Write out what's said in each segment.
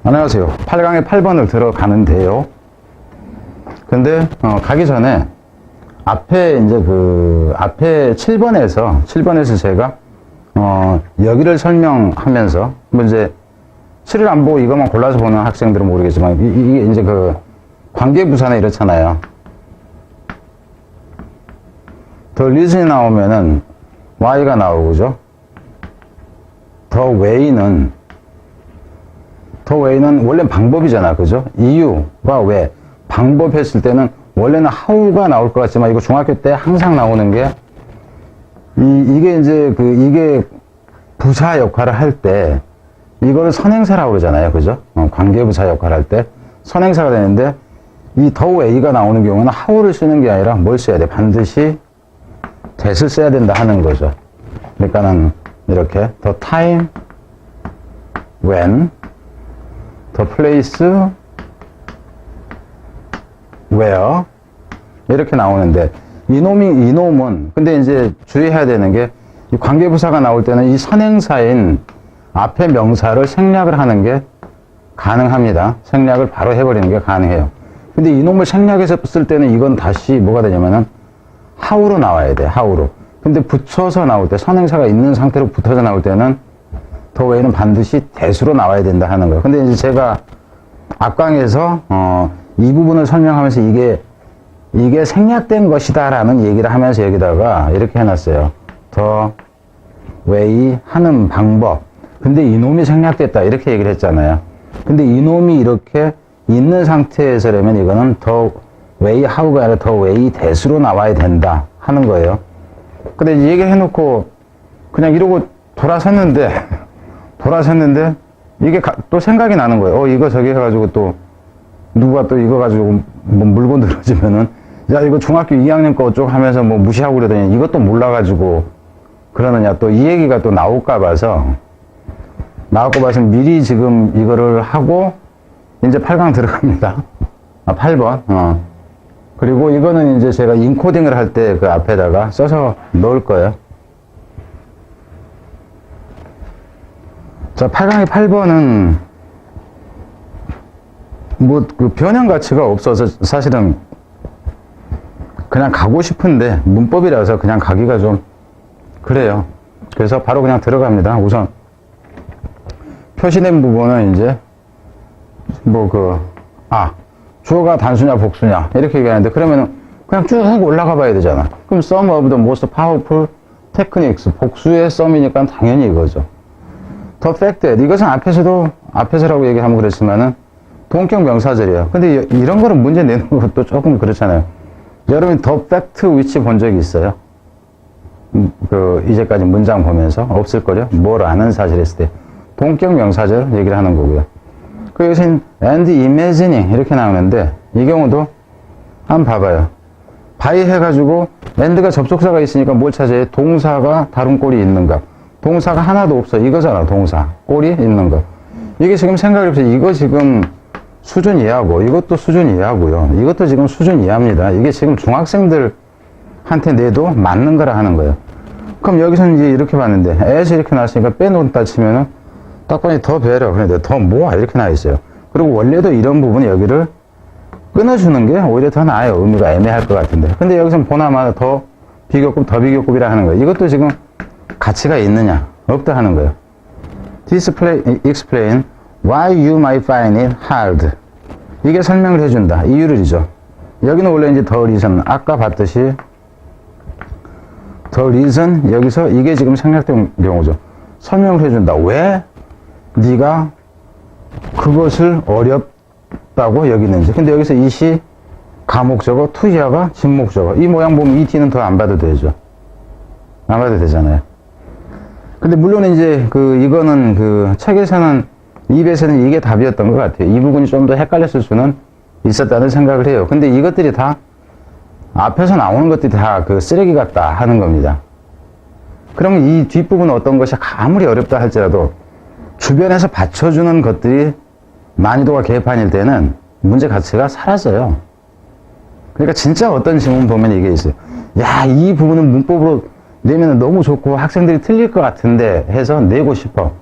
안녕하세요. 8강의 8번을 들어가는데요. 근데, 가기 전에, 앞에 7번에서 제가, 여기를 설명하면서, 뭐 이제, 시를 안 보고 이것만 골라서 보는 학생들은 모르겠지만, 이게 이제 관계부사나 이렇잖아요. 더 리즌이 나오면은, Y가 나오고, 그죠? 더 웨이는 원래 방법이잖아. 그죠? 이유가 왜? 방법 했을 때는 원래는 how가 나올 것 같지만 이거 중학교 때 항상 나오는 게 이게 이제 이게 부사 역할을 할 때 이거를 선행사라고 그러잖아요. 그죠? 관계부사 역할을 할 때 선행사가 되는데 이 더 way가 나오는 경우는 how를 쓰는 게 아니라 뭘 써야 돼? 반드시 that을 써야 된다 하는 거죠. 그러니까는 이렇게 the time when the place where 이렇게 나오는데 이놈은 근데 이제 주의해야 되는 게 이 관계부사가 나올 때는 이 선행사인 앞에 명사를 생략을 하는 게 가능합니다. 생략을 바로 해버리는 게 가능해요. 근데 이놈을 생략해서 쓸 때는 이건 다시 뭐가 되냐면은 how로 나와야 돼. how로. 근데 붙여서 나올 때 선행사가 있는 상태로 붙어서 나올 때는 더 way는 반드시 that으로 나와야 된다 하는 거예요. 근데 이제 제가 앞강에서 이 부분을 설명하면서 이게 생략된 것이다라는 얘기를 하면서 여기다가 이렇게 해놨어요. 더 웨이 하는 방법. 근데 이놈이 생략됐다 이렇게 얘기를 했잖아요. 근데 이놈이 이렇게 있는 상태에서라면 이거는 더 웨이 하우가 아니라 더 웨이 that으로 나와야 된다 하는 거예요. 근데 이제 얘기를 해놓고 그냥 이러고 돌아섰는데 이게 또 생각이 나는 거예요. 이거 저기 해가지고 또 누가 또 이거 가지고 뭐 물건 들어주면은 야 이거 중학교 2학년 거 어쩌고 하면서 뭐 무시하고 그러더니 이것도 몰라가지고 그러느냐 또 이 얘기가 또 나올까 봐서 미리 지금 이거를 하고 이제 8강 들어갑니다. 8번. 그리고 이거는 이제 제가 인코딩을 할 때 그 앞에다가 써서 넣을 거예요. 자, 8강의 8번은 뭐 그 변형 가치가 없어서 사실은 그냥 가고 싶은데 문법이라서 그냥 가기가 좀 그래요. 그래서 바로 그냥 들어갑니다. 우선 표시된 부분은 이제 주어가 단수냐 복수냐 이렇게 얘기하는데 그러면은 그냥 쭉 올라가 봐야 되잖아. 그럼 some of the most powerful techniques 복수의 some이니까 당연히 이거죠. the fact that 이것은 앞에서라고 얘기하면 그랬지만은 동격 명사절이에요. 근데 이런 거는 문제 내는 것도 조금 그렇잖아요. 여러분 the fact which 본 적이 있어요? 이제까지 문장 보면서 없을걸요? 뭘 아는 사실 했을 때 동격 명사절 얘기를 하는 거고요. 여기서 and imagining 이렇게 나오는데 이 경우도 한번 봐봐요. by 해가지고 and가 접속사가 있으니까 뭘 찾아요? 동사가 다른 꼴이 있는가? 동사가 하나도 없어. 이거잖아. 동사. 꼴이 있는 거. 이게 지금 생각해보세요. 이거 지금 수준 이하고 이것도 수준 이하고요. 이것도 지금 수준 이하입니다. 이게 지금 중학생들한테 내도 맞는 거라 하는 거예요. 그럼 여기서는 이제 이렇게 봤는데 as 이렇게 나왔으니까 빼놓다 치면은 딱 보니 더 배려. 그런데 더 모아 이렇게 나와 있어요. 그리고 원래도 이런 부분은 여기를 끊어주는 게 오히려 더 나아요. 의미가 애매할 것 같은데. 근데 여기서는 보나마나 더 비교급이라 하는 거예요. 이것도 지금 가치가 있느냐? 없다 하는 거예요. explain why you might find it hard. 이게 설명을 해준다. 이유를이죠. 여기는 원래 이제 the reason. 아까 봤듯이 the reason 여기서 이게 지금 생략된 경우죠. 설명을 해준다. 왜 네가 그것을 어렵다고 여기는지. 근데 여기서 이시 가목적어, 투히어가 진목적어. 이 모양 보면 이 t는 더 안 봐도 되죠. 안 봐도 되잖아요. 근데 물론 이제 이거는 책에서는 입에서는 이게 답이었던 것 같아요. 이 부분이 좀 더 헷갈렸을 수는 있었다는 생각을 해요. 근데 이것들이 다 앞에서 나오는 것들이 다 쓰레기 같다 하는 겁니다. 그러면 이 뒷부분은 어떤 것이 아무리 어렵다 할지라도 주변에서 받쳐주는 것들이 난이도가 개판일 때는 문제 가치가 사라져요. 그러니까 진짜 어떤 질문 보면 이게 있어요. 야, 이 부분은 문법으로 내면 너무 좋고 학생들이 틀릴 것 같은데 해서 내고 싶어.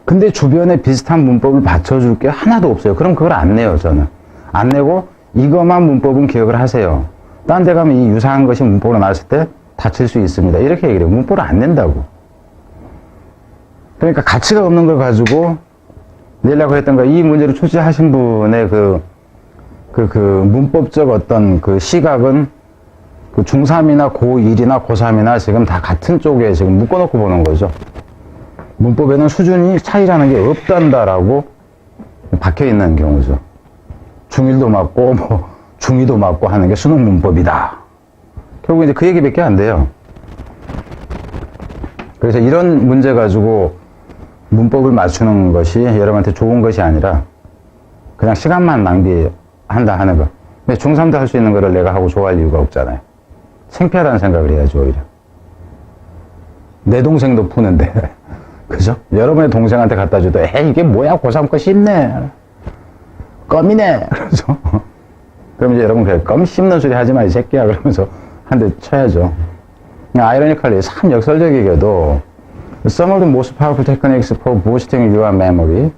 근데 주변에 비슷한 문법을 받쳐줄 게 하나도 없어요. 그럼 그걸 안 내요, 저는. 안 내고 이것만 문법은 기억을 하세요. 딴 데 가면 이 유사한 것이 문법으로 나왔을 때 다칠 수 있습니다. 이렇게 얘기를 해요. 문법을 안 낸다고. 그러니까 가치가 없는 걸 가지고 내려고 했던 거, 이 문제를 출제하신 분의 문법적 어떤 그 시각은 그 중3이나 고1이나 고3이나 지금 다 같은 쪽에 지금 묶어놓고 보는 거죠. 문법에는 수준이 차이라는 게 없단다라고 박혀 있는 경우죠. 중1도 맞고, 중2도 맞고 하는 게 수능 문법이다. 결국 이제 그 얘기밖에 안 돼요. 그래서 이런 문제 가지고 문법을 맞추는 것이 여러분한테 좋은 것이 아니라 그냥 시간만 낭비한다 하는 거. 근데 중3도 할 수 있는 거를 내가 하고 좋아할 이유가 없잖아요. 창피하다는 생각을 해야죠, 오히려. 내 동생도 푸는데. 그죠? 여러분의 동생한테 갖다 줘도, 에이, 이게 뭐야, 고3 거 쉽네. 껌이네. 그러죠? 그럼 이제 여러분, 그래, 껌 씹는 소리 하지 마, 이 새끼야. 그러면서 한 대 쳐야죠. 아이러니컬리, 참 역설적이게도, Some of the most powerful techniques for boosting your memory.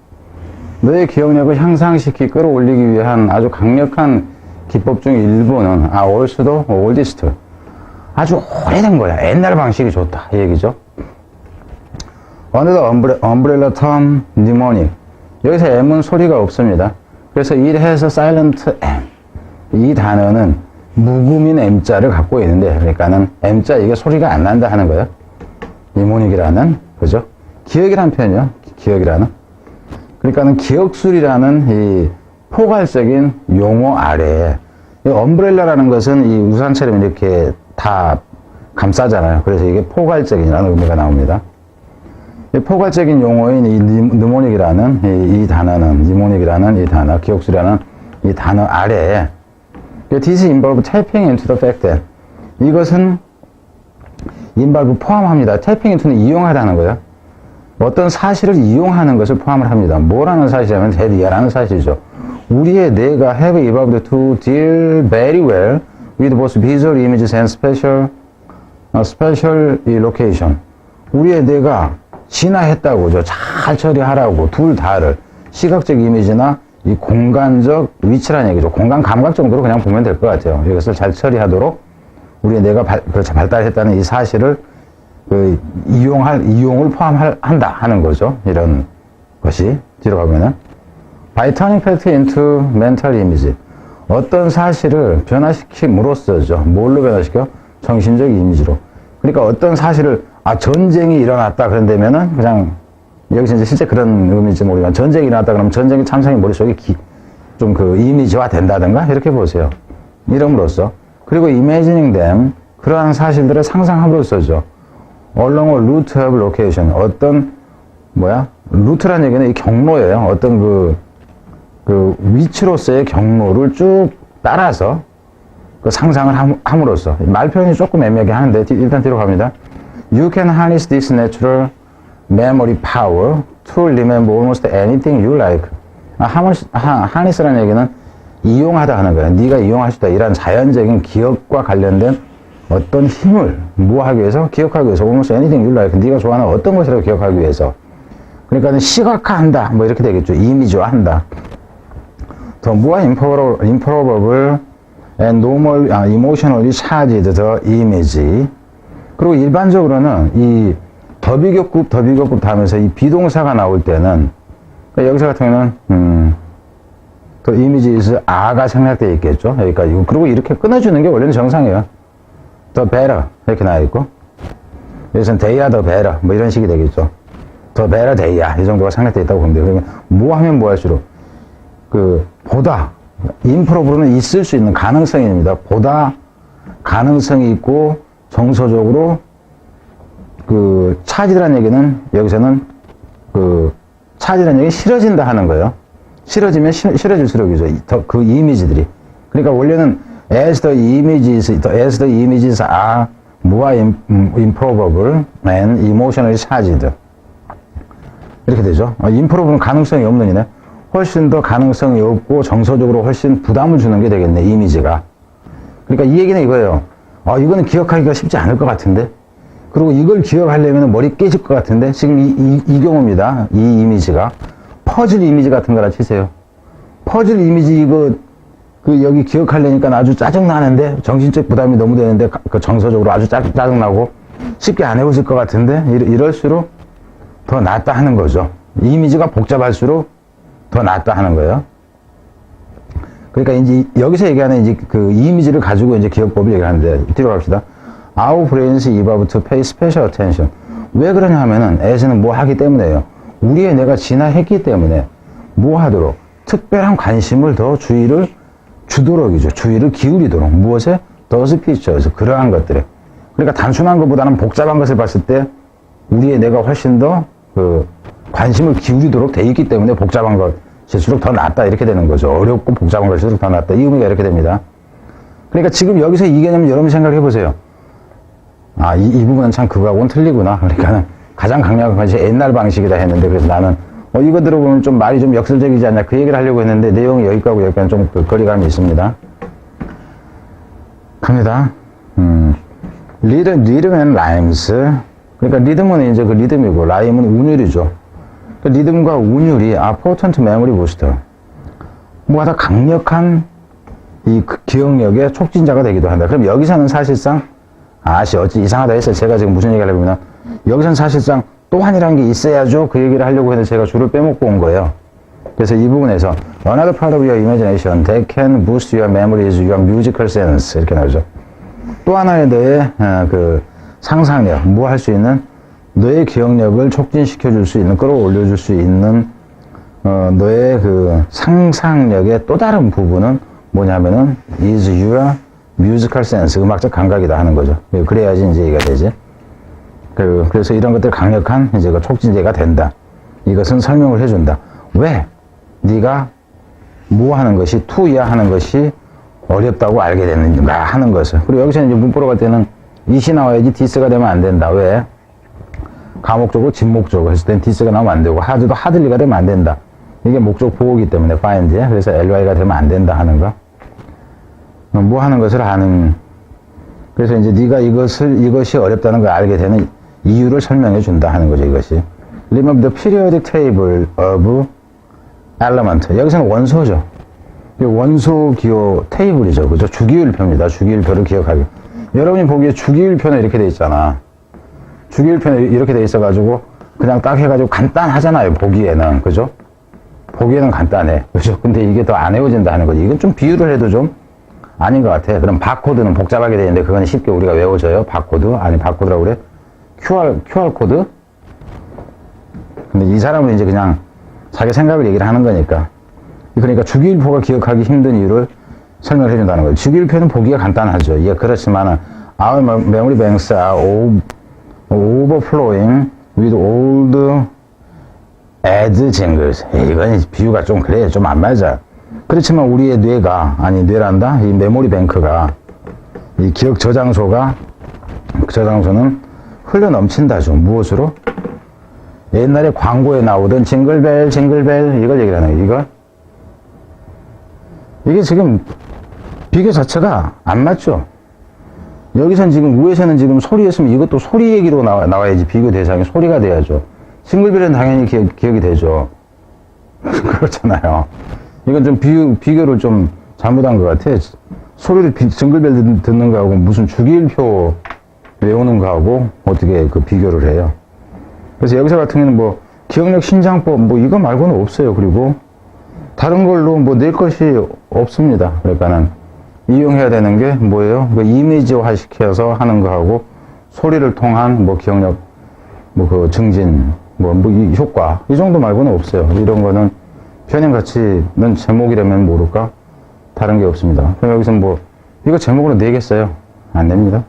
너의 기억력을 향상시키, 끌어올리기 위한 아주 강력한 기법 중 일부는, also the oldest. 아주 오래된 거야. 옛날 방식이 좋다. 이 얘기죠. Under the umbrella term mnemonic. 여기서 M은 소리가 없습니다. 그래서 이해서 silent M. 이 단어는 무음인 M자를 갖고 있는데, 그러니까는 M자 이게 소리가 안 난다 하는 거예요. mnemonic이라는, 그죠? 기억이라는 표현이요. 기억이라는. 그러니까는 기억술이라는 이 포괄적인 용어 아래에, 이 엄브렐라라는 것은 이 우산처럼 이렇게 다 감싸잖아요. 그래서 이게 포괄적인이라는 의미가 나옵니다. 이 포괄적인 용어인 이 mnemonic이라는 이 단어는, mnemonic이라는 이 단어, 기억술이라는 이 단어 아래에, this involve tapping into the fact that, 이것은 involve 포함합니다. tapping into는 이용하다는 거예요. 어떤 사실을 이용하는 것을 포함을 합니다. 뭐라는 사실이냐면 대리야라는 사실이죠. 우리의 뇌가 have evolved to deal very well with both visual images and spatial location. 우리의 뇌가 진화했다고죠. 잘 처리하라고 둘 다를 시각적 이미지나 이 공간적 위치라는 얘기죠. 공간 감각 정도로 그냥 보면 될 것 같아요. 이것을 잘 처리하도록 우리의 뇌가 그렇죠. 발달했다는 이 사실을 이용을 포함한다 하는 거죠. 이런 것이 뒤로 가면은 by turning fact into mental image. 어떤 사실을 변화시킴으로써죠. 뭘로 변화시켜? 정신적 이미지로. 그러니까 어떤 사실을 전쟁이 일어났다 그런다면은 그냥 여기서 이제 실제 그런 의미인지 모르지만 전쟁이 일어났다 그러면 전쟁의 참상이 머릿속에 좀 이미지화 된다든가 이렇게 보세요. 이름으로써. 그리고 imagining them, 그러한 사실들을 상상함으로써죠. along a route of location. 어떤 루트라는 얘기는 이 경로예요. 어떤 그 위치로서의 경로를 쭉 따라서 그 상상을 함으로써. 말 표현이 조금 애매하게 하는데 일단 뒤로 갑니다. You can harness this natural memory power to remember almost anything you like. harness라는 얘기는 이용하다 하는 거예요. 네가 이용할 수 있다. 이런 자연적인 기억과 관련된 어떤 힘을 하기 위해서? 기억하기 위해서. almost anything you like. 네가 좋아하는 어떤 것이라도 기억하기 위해서. 그러니까 시각화한다. 이렇게 되겠죠. 이미지화한다. The more improbable and normal, emotionally charged the image. 그리고 일반적으로는 이 더비격급 하면서 이 비동사가 나올 때는, 그러니까 여기서 같은 경우는, the image is 아가 생략되어 있겠죠. 그러니까 그리고 이렇게 끊어주는 게 원래는 정상이에요. The better. 이렇게 나와 있고. 여기서는 they are the better. 이런 식이 되겠죠. The better they are. 이 정도가 생략되어 있다고 보면 돼요. 그러면 뭐 하면 뭐 할수록. 보다. improve로는 있을 수 있는 가능성입니다. 보다 가능성이 있고, 정서적으로, 차지라는 얘기는, 여기서는, 차지라는 얘기 싫어진다 하는 거예요. 싫어지면 싫어질수록이죠. 그 이미지들이. 그러니까 원래는, as the images are more improbable and emotionally charged. 이렇게 되죠. improbable는 가능성이 없는 이네. 훨씬 더 가능성이 없고 정서적으로 훨씬 부담을 주는 게 되겠네, 이미지가. 그러니까 이 얘기는 이거예요. 이거는 기억하기가 쉽지 않을 것 같은데. 그리고 이걸 기억하려면 머리 깨질 것 같은데, 지금 이 경우입니다. 이 이미지가. 퍼즐 이미지 같은 거라 치세요. 퍼즐 이미지 이거, 여기 기억하려니까 아주 짜증나는데, 정신적 부담이 너무 되는데, 정서적으로 아주 짜증나고, 쉽게 안 해보실 것 같은데, 이럴수록 더 낫다 하는 거죠. 이미지가 복잡할수록 더 낫다 하는 거예요. 그러니까 이제 여기서 얘기하는 이제 이미지를 가지고 이제 기억법을 얘기하는데, 뒤로 갑시다. Our brains evolve to pay special attention. 왜 그러냐 하면은, as는 뭐 하기 때문에요. 우리의 뇌가 진화했기 때문에, 뭐 하도록, 특별한 관심을 더 주의를 주도록이죠. 주의를 기울이도록. 무엇에? those pictures. 그러한 것들에. 그러니까 단순한 것보다는 복잡한 것을 봤을 때, 우리의 뇌가 훨씬 더 관심을 기울이도록 돼 있기 때문에 복잡한 것일수록 더 낫다. 이렇게 되는 거죠. 어렵고 복잡한 것일수록 더 낫다. 이 의미가 이렇게 됩니다. 그러니까 지금 여기서 이 개념을 여러분 생각해 보세요. 아, 이 부분은 참 그거하고는 틀리구나. 그러니까는 가장 강력한 것이 옛날 방식이다 했는데, 그래서 나는, 이거 들어보면 좀 말이 좀 역설적이지 않냐. 그 얘기를 하려고 했는데, 내용이 여기까지 여기까지 좀 거리감이 있습니다. 갑니다. 리듬 앤 라임스. 그러니까 리듬은 이제 그 리듬이고, 라임은 운율이죠. 그 리듬과 운율이 potent memory booster. 뭐가 더 강력한 이 기억력의 촉진자가 되기도 한다. 그럼 여기서는 사실상, 어찌 이상하다 했어요. 제가 지금 무슨 얘기를 하려면, 여기서는 사실상 또한이라는 게 있어야죠. 그 얘기를 하려고 했는데 제가 줄을 빼먹고 온 거예요. 그래서 이 부분에서 another part of your imagination that can boost your memory is your musical sense. 이렇게 나오죠. 또 하나의 너의 상상력, 뭐 할 수 있는 너의 기억력을 촉진시켜 줄 수 있는, 끌어올려 줄 수 있는 너의 상상력의 또 다른 부분은 뭐냐면은 is your musical sense, 음악적 감각이다 하는 거죠. 그래야지 이제 얘기가 되지. 그래서 이런 것들 강력한 이제 촉진제가 된다. 이것은 설명을 해준다. 왜? 네가 뭐 하는 것이, 투야 하는 것이 어렵다고 알게 되는가 하는 것을. 그리고 여기서 이제 문법으로 갈 때는 이시 나와야지 디스가 되면 안 된다. 왜? 가목적으로 진목적으로 했을 땐 디스가 나오면 안 되고, 하드도 하들리가 되면 안 된다. 이게 목적 보호기 때문에 find에. 그래서 ly가 되면 안 된다 하는 거. 뭐 하는 것을 아는. 그래서 이제 네가 이것이 어렵다는 걸 알게 되는 이유를 설명해 준다 하는 거죠, 이것이. Remember the periodic table of element. 여기서는 원소죠. 원소 기호 테이블이죠. 그죠? 주기율표입니다. 주기율표를 기억하기. 여러분이 보기에 주기율표는 이렇게 돼 있잖아. 주기율표는 이렇게 돼 있어가지고, 그냥 딱 해가지고 간단하잖아요, 보기에는. 그죠? 보기에는 간단해. 그죠? 근데 이게 더 안 외워진다 하는 거지. 이건 좀 비유를 해도 좀 아닌 것 같아. 그럼 바코드는 복잡하게 되는데, 그건 쉽게 우리가 외워져요. 바코드? 아니, 바코드라고 그래? QR 코드? 근데 이 사람은 이제 그냥 자기 생각을 얘기를 하는 거니까. 그러니까 주기율표가 기억하기 힘든 이유를 설명을 해준다는 거예요. 주기율표는 보기가 간단하죠. 예, 그렇지만은, our memory banks are overflowing with old ad jingles. 이건 비유가 좀 그래. 좀 안 맞아. 그렇지만 우리의 뇌가, 뇌란다? 이 메모리 뱅크가, 이 기억 저장소는 흘러 넘친다죠. 무엇으로? 옛날에 광고에 나오던 징글벨, 이걸 얘기를 하는 거예요. 이게 지금 비교 자체가 안 맞죠? 여기선 지금, 위에서는 지금 소리였으면 이것도 소리 얘기로 나와야지. 비교 대상이 소리가 돼야죠. 징글벨은 당연히 기억이 되죠. 그렇잖아요. 이건 좀 비교를 좀 잘못한 것 같아. 소리를 징글벨 듣는 거하고 무슨 주기율표 외우는 거하고 어떻게 비교를 해요. 그래서 여기서 같은 경우는 뭐 기억력 신장법 뭐 이거 말고는 없어요. 그리고 다른 걸로 뭐 낼 것이 없습니다. 그러니까는 이용해야 되는 게 뭐예요? 이미지화 시켜서 하는 거하고 소리를 통한 뭐 기억력 증진 이 효과 이 정도 말고는 없어요. 이런 거는 편향 가치는 제목이라면 모를까? 다른 게 없습니다. 그럼 여기서 이거 제목으로 내겠어요? 안 냅니다.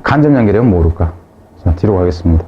간접 연결이면 모를까? 자, 뒤로 가겠습니다.